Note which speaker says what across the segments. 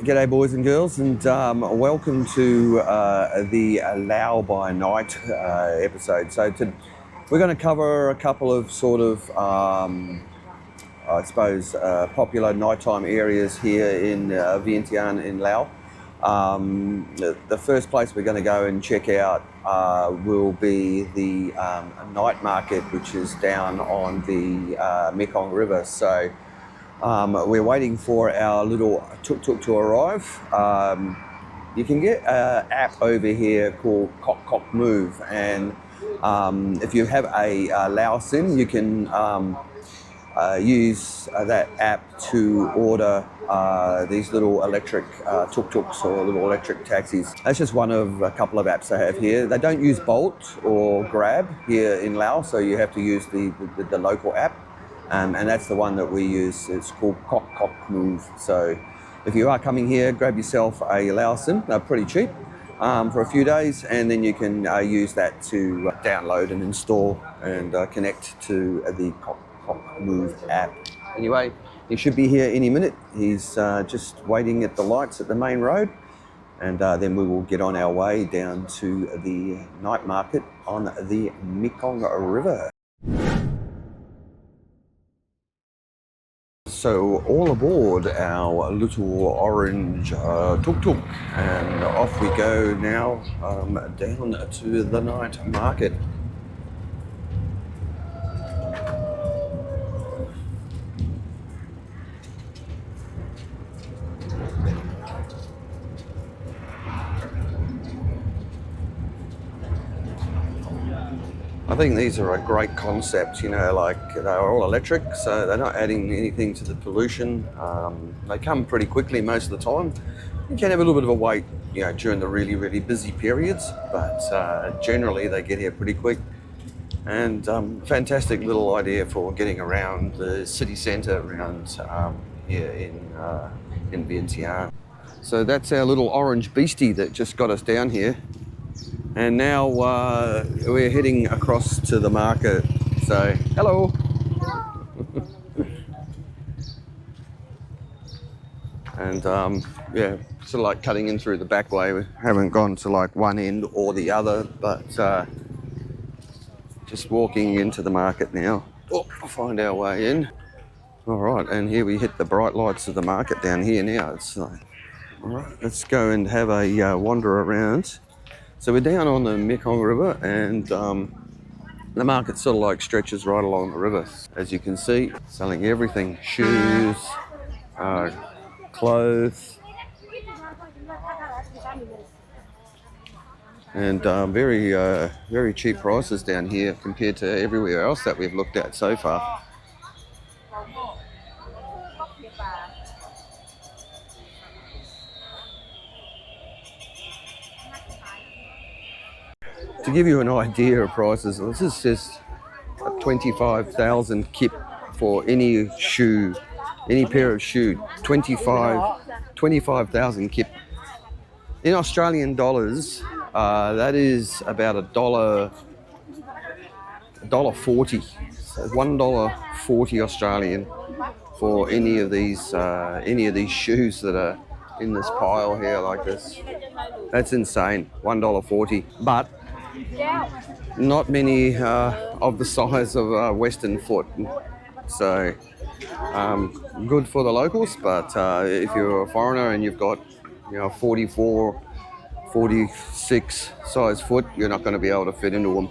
Speaker 1: G'day boys and girls, and welcome to the Lao by Night episode. We're going to cover a couple of sort of, I suppose, popular nighttime areas here in Vientiane in Laos. The first place we're going to go and check out will be the night market, which is down on the Mekong River. So we're waiting for our little tuk-tuk to arrive. You can get an app over here called Kok Move, and if you have a Laos SIM, you can use that app to order these little electric tuk-tuks or little electric taxis. That's just one of a couple of apps I have here. They don't use Bolt or Grab here in Laos, so you have to use the local app. And that's the one that we use. It's called Kok Move. So if you are coming here, grab yourself a Laos SIM. They're pretty cheap for a few days, and then you can use that to download and install and connect to the Kok Move app. Anyway, he should be here any minute. He's just waiting at the lights at the main road, and then we will get on our way down to the night market on the Mekong River. So all aboard our little orange tuk-tuk, and off we go now down to the night market. I think these are a great concept, you know, like they're all electric, so they're not adding anything to the pollution. They come pretty quickly most of the time. You can have a little bit of a wait, you know, during the really, really busy periods, but generally they get here pretty quick. And fantastic little idea for getting around the city centre around here in Vientiane. So that's our little orange beastie that just got us down here. And now we're heading across to the market. So, hello. And yeah, sort of like cutting in through the back way. We haven't gone to like one end or the other, but just walking into the market now. Oh, find our way in. All right, and here we hit the bright lights of the market down here now. It's like, all right, let's go and have a wander around. So we're down on the Mekong River, and the market sort of like stretches right along the river. As you can see, selling everything, shoes, clothes, and very cheap prices down here compared to everywhere else that we've looked at so far. To give you an idea of prices, this is just 25,000 kip for any shoe, any pair of shoe. 25,000 kip. In Australian dollars, that is about $1.40. So $1.40 Australian for any of these shoes that are in this pile here like this. That's insane. $1.40. But not many of the size of a Western foot, so good for the locals, but if you're a foreigner and you've got, you know, 44, 46 size foot, you're not going to be able to fit into them.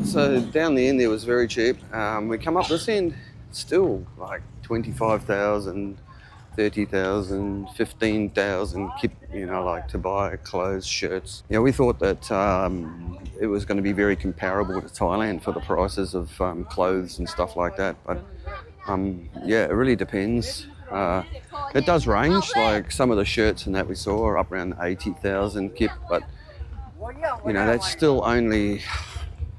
Speaker 1: So down the end there was very cheap. We come up this end, still like 25,000, 30,000, 15,000 kip, you know, like to buy clothes, shirts. You know, we thought that it was going to be very comparable to Thailand for the prices of clothes and stuff like that. But yeah, it really depends. It does range, like some of the shirts and that we saw are up around 80,000 kip, but you know, that's still only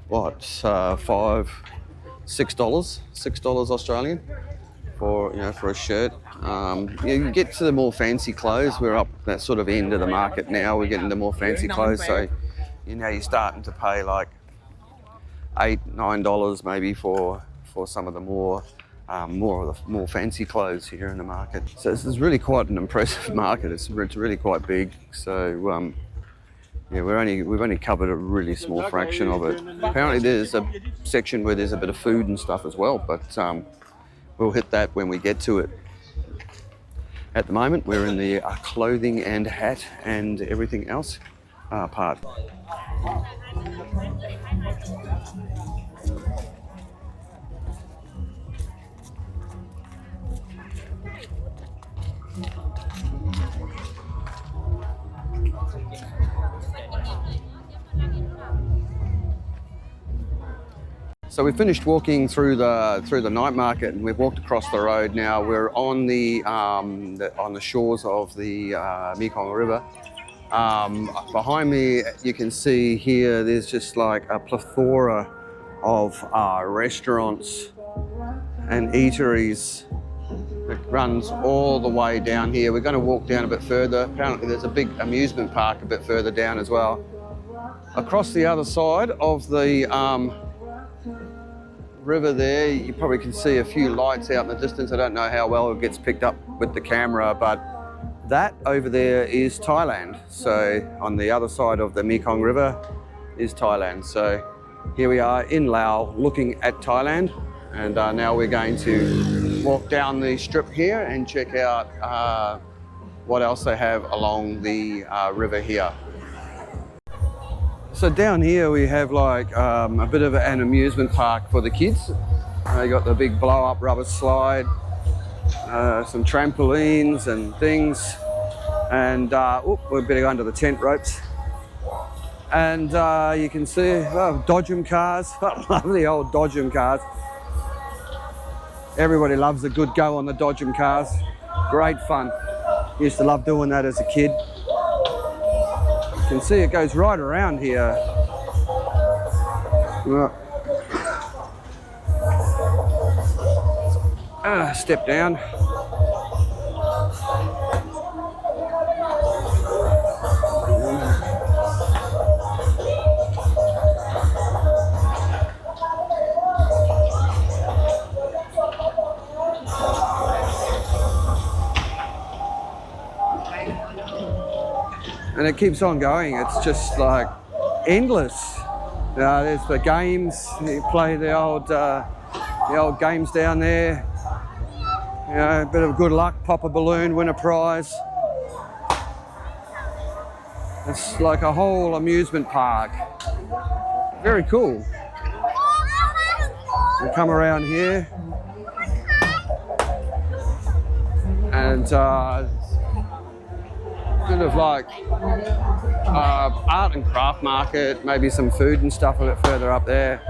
Speaker 1: what, $6 Australian for, you know, for a shirt. You get to the more fancy clothes. We're up that sort of end of the market now. We're getting to more fancy clothes, so you're starting to pay like $8-9 maybe for some of the more fancy clothes here in the market. So this is really quite an impressive market. It's really quite big. So yeah, we've only covered a really small fraction of it. Apparently there's a section where there's a bit of food and stuff as well, but we'll hit that when we get to it. At the moment, we're in the clothing and hat and everything else part. So we finished walking through the night market, and we've walked across the road. Now we're on the shores of the Mekong River. Behind me, you can see here, there's just like a plethora of restaurants and eateries. It runs all the way down here. We're going to walk down a bit further. Apparently there's a big amusement park a bit further down as well. Across the other side of the river there, you probably can see a few lights out in the distance. I don't know how well it gets picked up with the camera, but that over there is Thailand. So on the other side of the Mekong River is Thailand. So here we are in Laos looking at Thailand, and now we're going to walk down the strip here and check out what else they have along the river here. So down here we have like a bit of an amusement park for the kids. They got the big blow-up rubber slide, some trampolines and things, and we better go under the tent ropes. And you can see Dodgem cars. I love the old Dodgem cars. Everybody loves a good go on the Dodgem cars. Great fun. Used to love doing that as a kid. You can see it goes right around here. Step down. And it keeps on going. It's just like endless. There's the games. You play the old games down there. You know, a bit of good luck, pop a balloon, win a prize. It's like a whole amusement park. Very cool. We come around here, and bit of like art and craft market, maybe some food and stuff a bit further up there.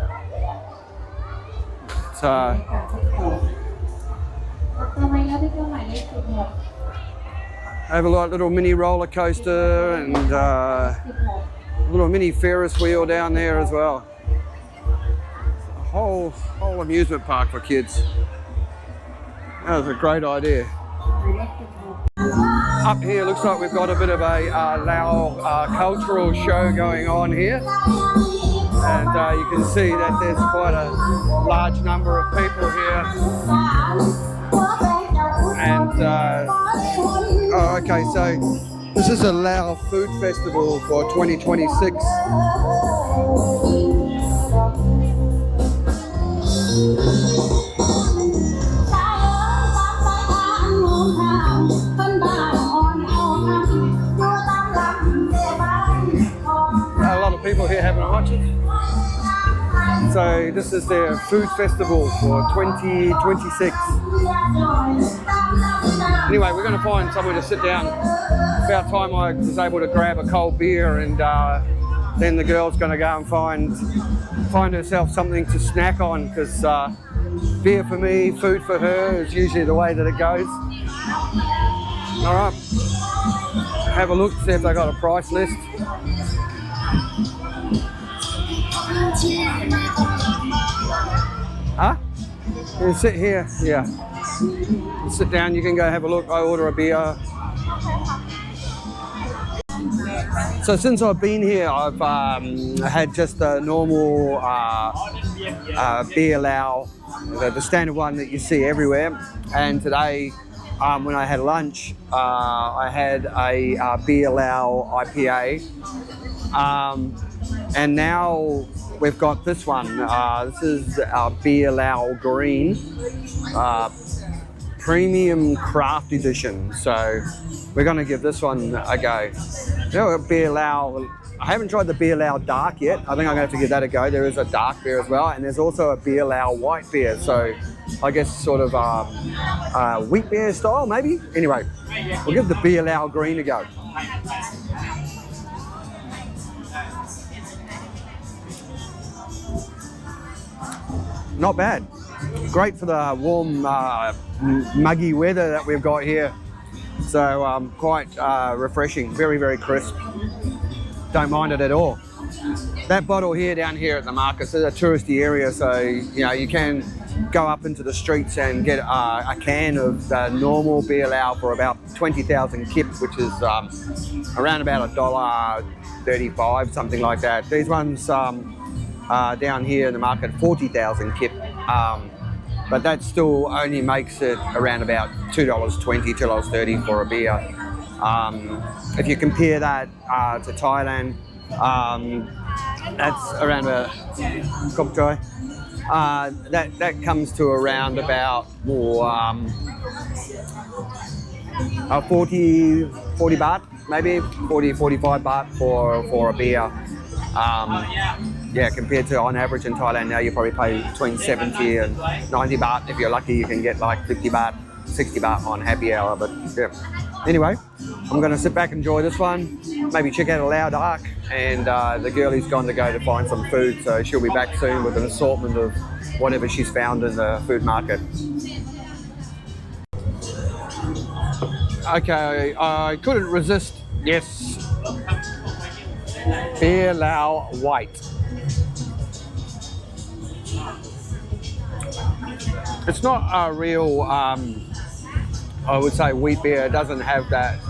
Speaker 1: Have a little mini roller coaster and a little mini Ferris wheel down there as well. A whole amusement park for kids. That was a great idea. Up here looks like we've got a bit of a Lao cultural show going on here, and you can see that there's quite a large number of people here. And okay, so this is a Lao food festival for 2026. A lot of people here having a watch it. So this is their food festival for 2026. Anyway, we're going to find somewhere to sit down. About time I was able to grab a cold beer, and then the girl's going to go and find herself something to snack on, because beer for me, food for her is usually the way that it goes. All right, have a look, see if they got a price list. Huh? You sit here, yeah. Sit down, you can go have a look. I order a beer. So since I've been here, I've had just a normal beer Lao, the standard one that you see everywhere. And today, when I had lunch, I had a beer Lao IPA. And now we've got this one. This is our beer Lao Green. Premium craft edition, so we're going to give this one a go. You know, beer Lao, I haven't tried the beer Lao dark yet. I think I'm going to have to give that a go. There is a dark beer as well, and there's also a beer Lao white beer, so I guess sort of wheat beer style maybe. Anyway, we'll give the beer Lao Green a go. Not bad. Great for the warm, muggy weather that we've got here. So quite refreshing, very, very crisp. Don't mind it at all. That bottle here down here at the market, it's a touristy area, so you know you can go up into the streets and get a can of normal beer Lao for about 20,000 kip, which is around about $1.35, something like that. These ones down here in the market, 40,000 kip. But that still only makes it around about $2.20, $2.30 for a beer. If you compare that to Thailand, that's around a cup joy. That comes to around about 40 baht, maybe 45 baht for a beer. Yeah, compared to on average in Thailand now, you probably pay between 70 and 90 baht. If you're lucky, you can get like 50 baht, 60 baht on happy hour. But yeah. Anyway, I'm going to sit back and enjoy this one. Maybe check out a Lao Dark. And the girlie's gone to go to find some food, so she'll be back soon with an assortment of whatever she's found in the food market. Okay, I couldn't resist. Yes. Beer Lao White. It's not a real, I would say, wheat beer. It doesn't have that,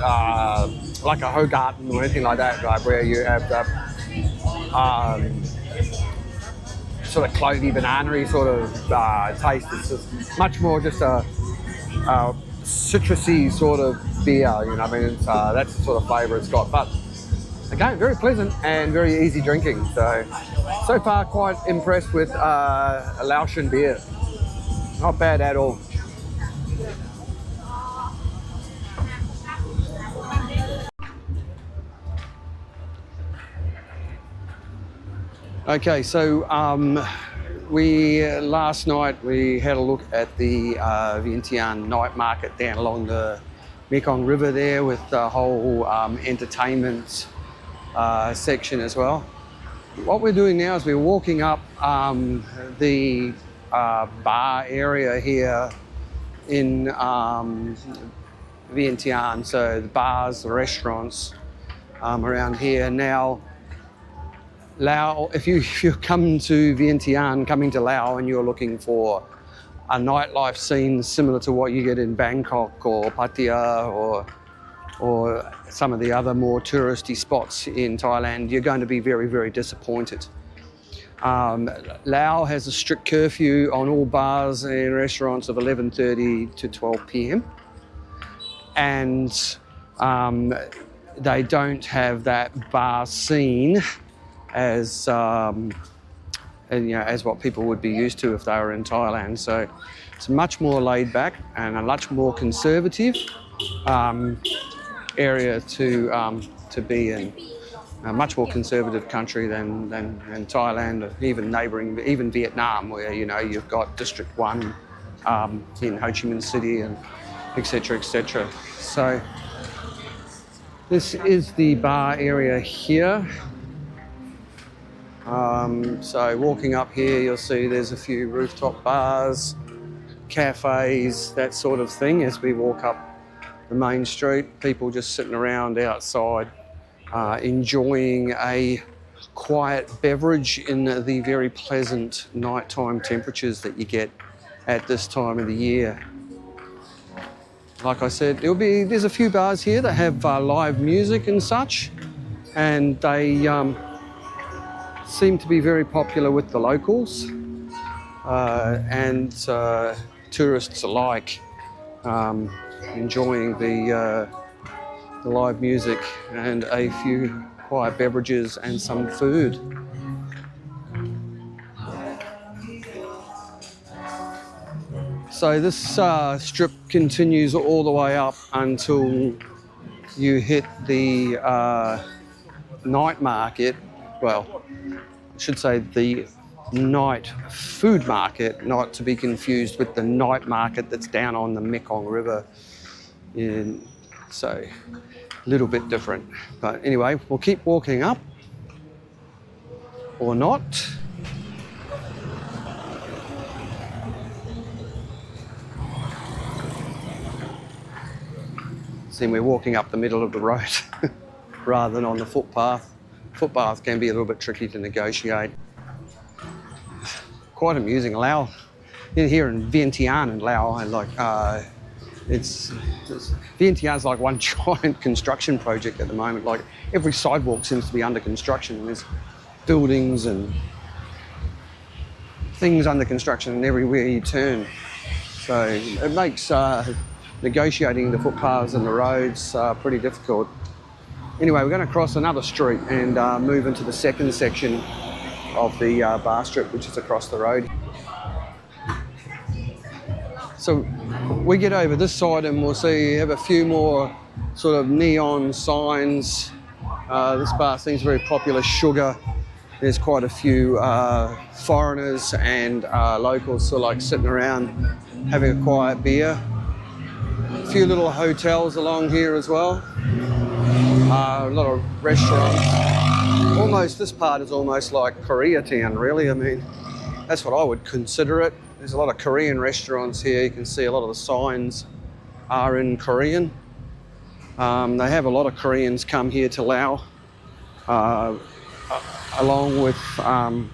Speaker 1: like a Hogarten or anything like that, like where you have the sort of clovey, banana-y sort of taste. It's just much more just a citrusy sort of beer, you know what I mean? It's, that's the sort of flavour it's got. But again, very pleasant and very easy drinking. So far quite impressed with a Laotian beer. Not bad at all. Okay, so last night we had a look at the Vientiane night market down along the Mekong River there, with the whole entertainment section as well. What we're doing now is we're walking up the bar area here in Vientiane, so the bars, the restaurants around here. Now, Laos, if you're coming to Vientiane, coming to Laos, and you're looking for a nightlife scene similar to what you get in Bangkok or Pattaya or some of the other more touristy spots in Thailand, you're going to be very, very disappointed. Laos has a strict curfew on all bars and restaurants of 11:30 to 12 p.m. And they don't have that bar scene as as what people would be used to if they were in Thailand. So it's much more laid back and a much more conservative area to be in. A much more conservative country than Thailand, or even Vietnam, where you've got District 1 in Ho Chi Minh City, and etc. etc. So this is the bar area here. So walking up here, you'll see there's a few rooftop bars, cafes, that sort of thing. As we walk up the main street, people just sitting around outside, enjoying a quiet beverage in the very pleasant nighttime temperatures that you get at this time of the year. like I said, there's a few bars here that have live music and such, and they seem to be very popular with the locals and tourists alike, enjoying the live music and a few quiet beverages and some food. So this strip continues all the way up until you hit the night market. Well, I should say the night food market, not to be confused with the night market that's down on the Mekong River. So a little bit different. But anyway, we'll keep walking up, or not. See, we're walking up the middle of the road rather than on the footpath. Footpath can be a little bit tricky to negotiate. Quite amusing. Laos, here in Vientiane in Laos, Vientiane's like one giant construction project at the moment. Like every sidewalk seems to be under construction, and there's buildings and things under construction and everywhere you turn. So it makes negotiating the footpaths and the roads pretty difficult. Anyway, we're going to cross another street and move into the second section of the bar strip, which is across the road. So we get over this side and we'll see have a few more sort of neon signs. This bar seems very popular. Sugar. There's quite a few foreigners and locals sort of like sitting around having a quiet beer. A few little hotels along here as well. A lot of restaurants. Almost, this part is almost like Koreatown, really. I mean, that's what I would consider it. There's a lot of Korean restaurants here. You can see a lot of the signs are in Korean. They have a lot of Koreans come here to Laos, along with, well,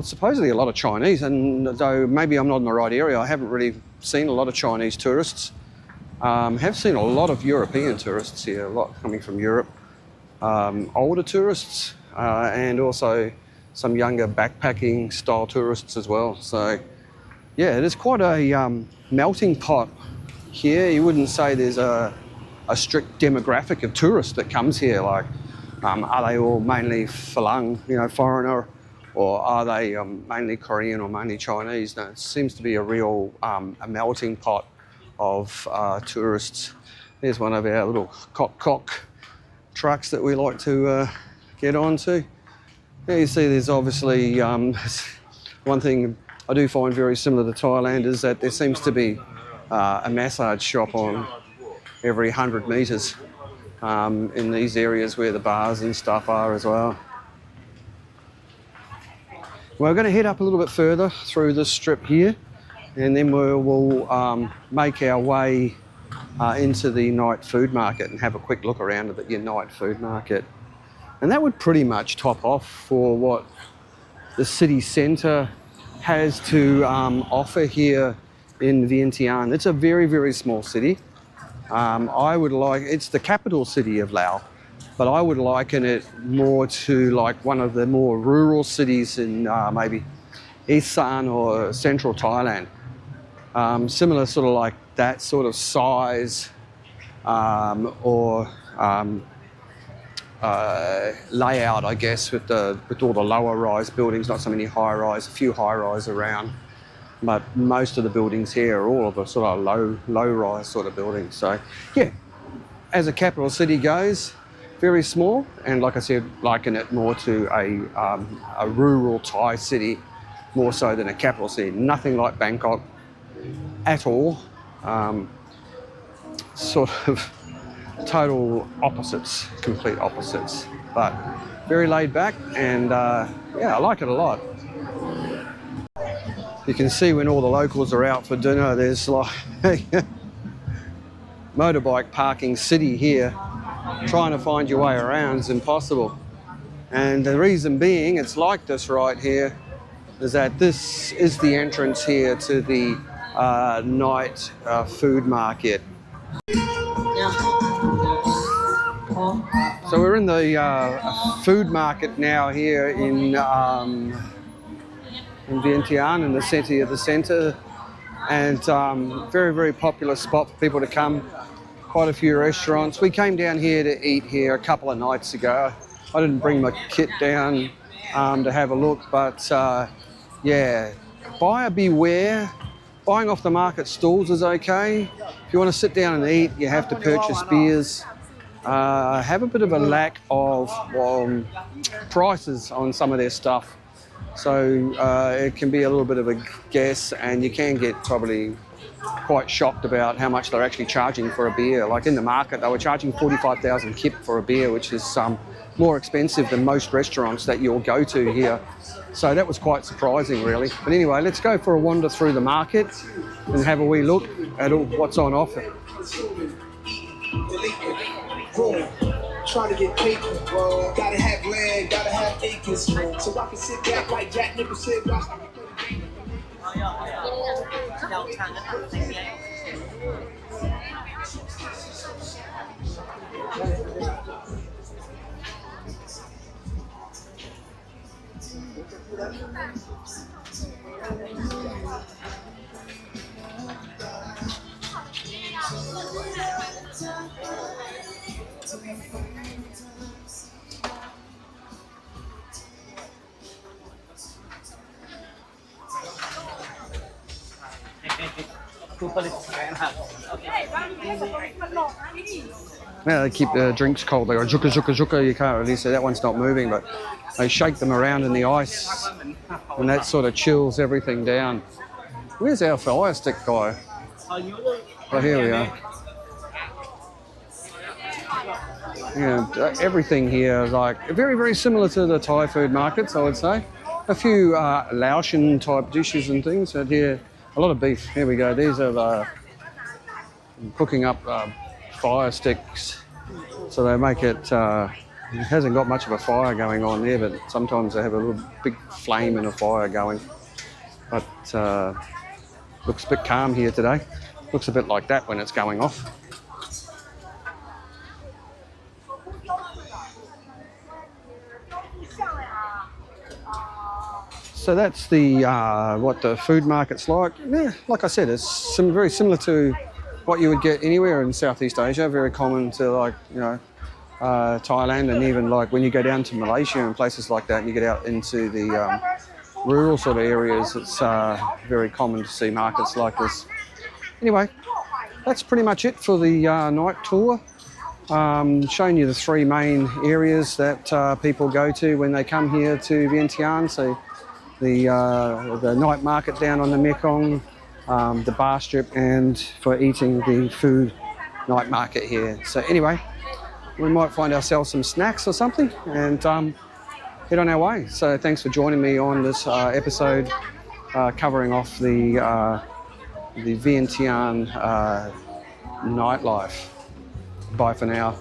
Speaker 1: supposedly a lot of Chinese. And though maybe I'm not in the right area, I haven't really seen a lot of Chinese tourists. Have seen a lot of European tourists here, a lot coming from Europe. Older tourists and also some younger backpacking style tourists as well. So yeah, it is quite a melting pot here. You wouldn't say there's a strict demographic of tourists that comes here. Like, are they all mainly Falang, foreigner, or are they mainly Korean or mainly Chinese? No, it seems to be a real a melting pot of tourists. There's one of our little cock trucks that we like to get onto. There you see there's obviously one thing I do find very similar to Thailand is that there seems to be a massage shop on every 100 metres in these areas where the bars and stuff are as well. We're going to head up a little bit further through this strip here, and then we'll make our way into the night food market and have a quick look around at the night food market. And that would pretty much top off for what the city centre has to offer here in Vientiane. It's a very, very small city. It's the capital city of Laos, but I would liken it more to like one of the more rural cities in maybe Isan or central Thailand. Similar sort of like that sort of size or layout, I guess, with all the lower rise buildings, not so many high rise, a few high rise around, but most of the buildings here are all of the sort of low rise sort of buildings. So yeah, as a capital city goes, very small, and like I said, liken it more to a rural Thai city, more so than a capital city. Nothing like Bangkok at all. Sort of total opposites, complete opposites, but very laid back, and yeah, I like it a lot. You can see when all the locals are out for dinner, there's like motorbike parking city here. Trying to find your way around is impossible, and the reason being it's like this right here is that this is the entrance here to the night food market. So we're in the food market now here in Vientiane, in the city of the centre, and very, very popular spot for people to come. Quite a few restaurants. We came down here to eat here a couple of nights ago. I didn't bring my kit down to have a look, but yeah, buyer beware. Buying off the market stalls is okay. If you want to sit down and eat, you have to purchase beers. Have a bit of a lack of prices on some of their stuff. So it can be a little bit of a guess, and you can get probably quite shocked about how much they're actually charging for a beer. Like in the market, they were charging 45,000 kip for a beer, which is more expensive than most restaurants that you'll go to here. So that was quite surprising, really. But anyway, let's go for a wander through the market and have a wee look at what's on offer. Trying to get paper, bro. Gotta have land, gotta have acres, so I can sit back like Jack Nicholson. Yeah, they keep the drinks cold. They go juka juka juka. You can't really see that one's not moving, but they shake them around in the ice, and that sort of chills everything down. Where's our fire stick guy? Oh, here we are. Yeah, everything here is like very, very similar to the Thai food markets, I would say. A few Laotian type dishes and things, but here a lot of beef. Here we go. These are cooking up fire sticks, so they make it. It hasn't got much of a fire going on there, but sometimes they have a little big flame and a fire going. But looks a bit calm here today. Looks a bit like that when it's going off. So that's the what the food market's like. Yeah, like I said, it's very similar to what you would get anywhere in Southeast Asia. Very common to, like, you know, Thailand, and even like when you go down to Malaysia and places like that, and you get out into the rural sort of areas, it's very common to see markets like this. Anyway, that's pretty much it for the night tour. Showing you the three main areas that people go to when they come here to Vientiane. So the night market down on the Mekong, the bar strip, and for eating the food night market here. So anyway, we might find ourselves some snacks or something and head on our way. So thanks for joining me on this episode covering off the Vientiane nightlife. Bye for now.